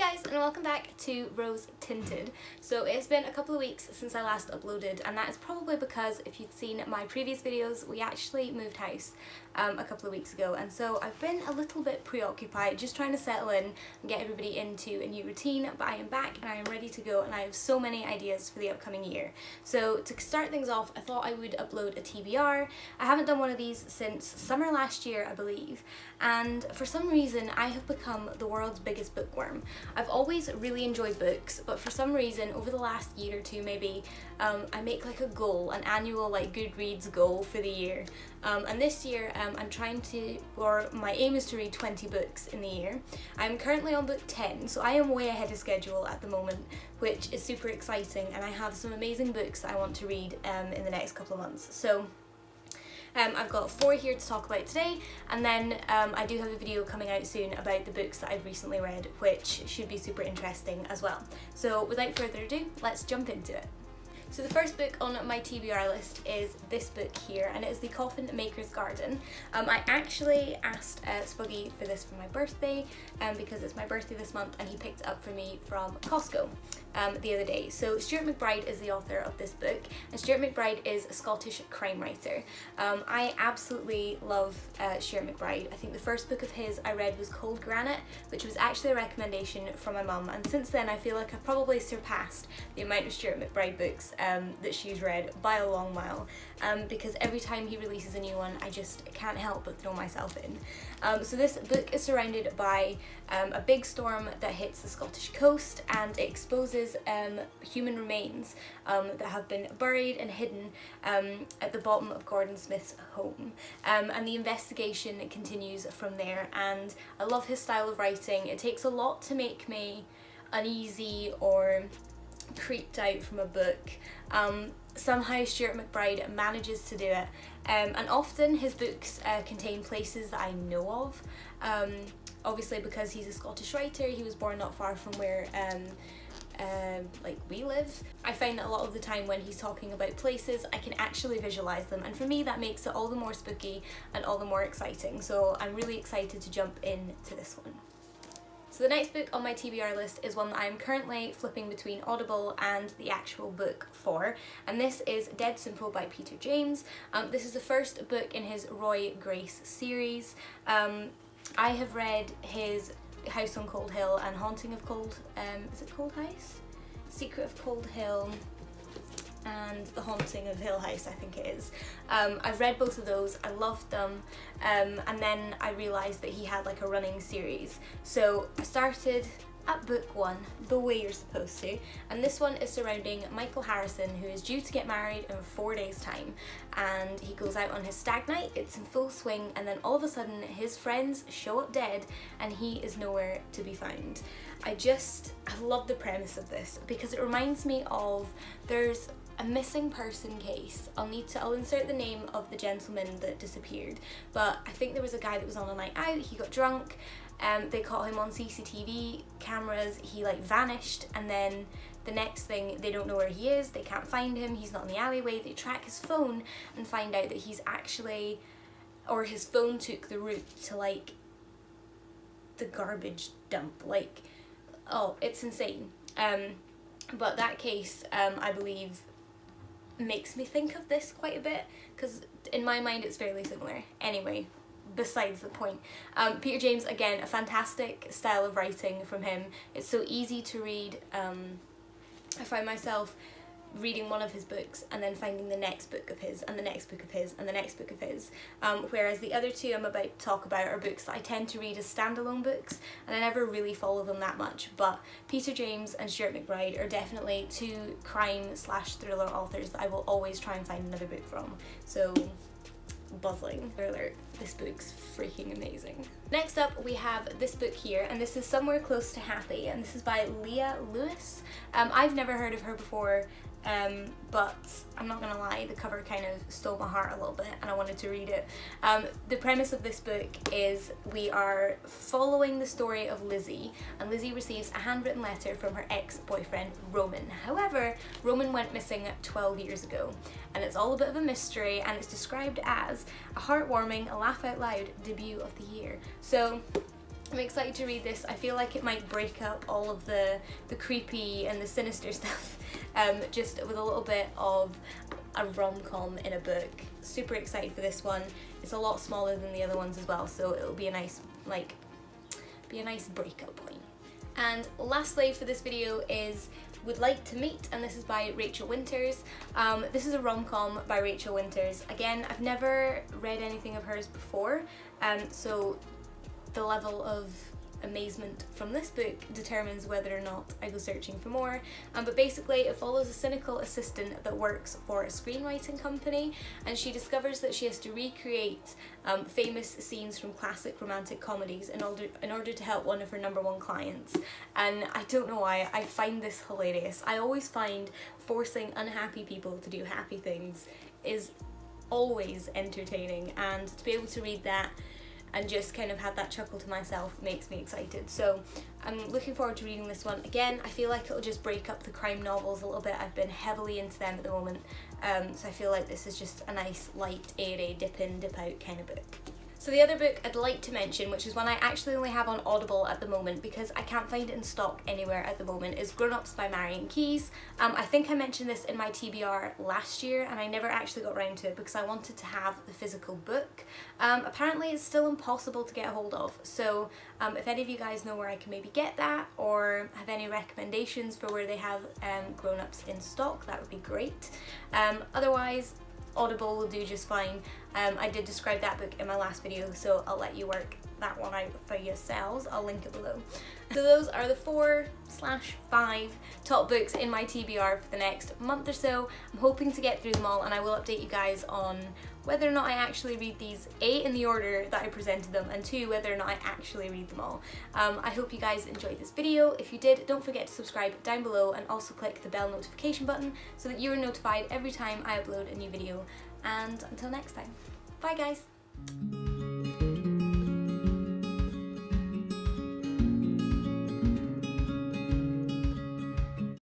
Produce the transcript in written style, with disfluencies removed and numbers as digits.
Hi guys, and welcome back to Rose Tinted. So it's been a couple of weeks since I last uploaded, and that is probably because if you'd seen my previous videos, we actually moved house a couple of weeks ago, and so I've been a little bit preoccupied just trying to settle in and get everybody into a new routine, but I am back and I am ready to go, and I have so many ideas for the upcoming year. So to start things off, I thought I would upload a TBR. I haven't done one of these since summer last year, I believe, and for some reason I have become the world's biggest bookworm. I've always really enjoyed books, but for some reason over the last year or two maybe, I make like a goal, an annual like Goodreads goal for the year. And this year I'm trying to, or my aim is to read 20 books in the year. I'm currently on book 10, so I am way ahead of schedule at the moment, which is super exciting, and I have some amazing books I want to read in the next couple of months. So I've got 4 here to talk about today, and then I do have a video coming out soon about the books that I've recently read, which should be super interesting as well. So without further ado, let's jump into it. So the first book on my TBR list is this book here, and it is the Coffin Maker's Garden. I actually asked Spuggy for this for my birthday because it's my birthday this month, and he picked it up for me from Costco the other day. So Stuart McBride is the author of this book, and Stuart McBride is a Scottish crime writer. I absolutely love Stuart McBride. I think the first book of his I read was Cold Granite, which was actually a recommendation from my mum, and since then I feel like I've probably surpassed the amount of Stuart McBride books that she's read by a long mile, because every time he releases a new one I just can't help but throw myself in. So this book is surrounded by a big storm that hits the Scottish coast, and it exposes human remains that have been buried and hidden at the bottom of Gordon Smith's home, and the investigation continues from there. And I love his style of writing. It takes a lot to make me uneasy or creeped out from a book. Somehow Stuart McBride manages to do it, and often his books contain places that I know of. Obviously because he's a Scottish writer, he was born not far from where like we live. I find that a lot of the time when he's talking about places I can actually visualize them, and for me that makes it all the more spooky and all the more exciting, so I'm really excited to jump into this one. So the next book on my TBR list is one that I'm currently flipping between Audible and the actual book for, and this is Dead Simple by Peter James. This is the first book in his Roy Grace series. I have read his House on Cold Hill and Haunting of Cold, is it Cold House? Secret of Cold Hill and The Haunting of Hill House, I think it is. I've read both of those, I loved them, and then I realised that he had like a running series. So I started at book 1, the way you're supposed to, and this one is surrounding Michael Harrison, who is due to get married in 4 days time, and he goes out on his stag night, it's in full swing, and then all of a sudden his friends show up dead and he is nowhere to be found. I love the premise of this because it reminds me of, there's a missing person case. I'll insert the name of the gentleman that disappeared, but I think there was a guy that was on a night out, he got drunk, they caught him on CCTV cameras, he like vanished, and then the next thing, they don't know where he is, they can't find him, he's not in the alleyway, they track his phone and find out that he's actually, or his phone took the route to like the garbage dump, like, oh, it's insane. But that case, I believe, makes me think of this quite a bit, because in my mind it's fairly similar. Anyway, besides the point. Peter James, again, a fantastic style of writing from him. It's so easy to read. I find myself reading one of his books and then finding the next book of his and the next book of his and the next book of his, whereas the other two I'm about to talk about are books that I tend to read as standalone books, and I never really follow them that much. But Peter James and Stuart McBride are definitely two crime/thriller authors that I will always try and find another book from. So buzzing. Alert, this book's freaking amazing. Next up we have this book here, and this is Somewhere Close to Happy, and this is by Leah Lewis. I've never heard of her before, but I'm not gonna lie, the cover kind of stole my heart a little bit and I wanted to read it. The premise of this book is we are following the story of Lizzie, and Lizzie receives a handwritten letter from her ex-boyfriend Roman. However, Roman went missing 12 years ago, and it's all a bit of a mystery, and it's described as a heartwarming, laugh out loud debut of the year. So I'm excited to read this. I feel like it might break up all of the creepy and the sinister stuff, just with a little bit of a rom-com in a book. Super excited for this one. It's a lot smaller than the other ones as well, so it'll be a nice, like, breakup point. And lastly for this video is Would Like to Meet, and this is by Rachel Winters. This is a rom-com by Rachel Winters. Again, I've never read anything of hers before, so the level of amazement from this book determines whether or not I go searching for more. But basically it follows a cynical assistant that works for a screenwriting company, and she discovers that she has to recreate famous scenes from classic romantic comedies in order to help one of her #1 clients. And I don't know why, I find this hilarious. I always find forcing unhappy people to do happy things is always entertaining, and to be able to read that and just kind of have that chuckle to myself makes me excited. So I'm looking forward to reading this one. Again, I feel like it'll just break up the crime novels a little bit. I've been heavily into them at the moment, so I feel like this is just a nice, light, airy, dip in, dip out kind of book. So the other book I'd like to mention, which is one I actually only have on Audible at the moment because I can't find it in stock anywhere at the moment, is Grown Ups by Marian Keyes. I think I mentioned this in my TBR last year and I never actually got around to it because I wanted to have the physical book. Apparently it's still impossible to get a hold of, so if any of you guys know where I can maybe get that or have any recommendations for where they have Grown Ups in stock, that would be great. Otherwise, Audible will do just fine. I did describe that book in my last video, so I'll let you work that one out for yourselves. I'll link it below. So those are the 4/5 top books in my TBR for the next month or so. I'm hoping to get through them all, and I will update you guys on whether or not I actually read these, A, in the order that I presented them, and 2, whether or not I actually read them all. I hope you guys enjoyed this video. If you did, don't forget to subscribe down below and also click the bell notification button so that you are notified every time I upload a new video. And until next time, bye guys!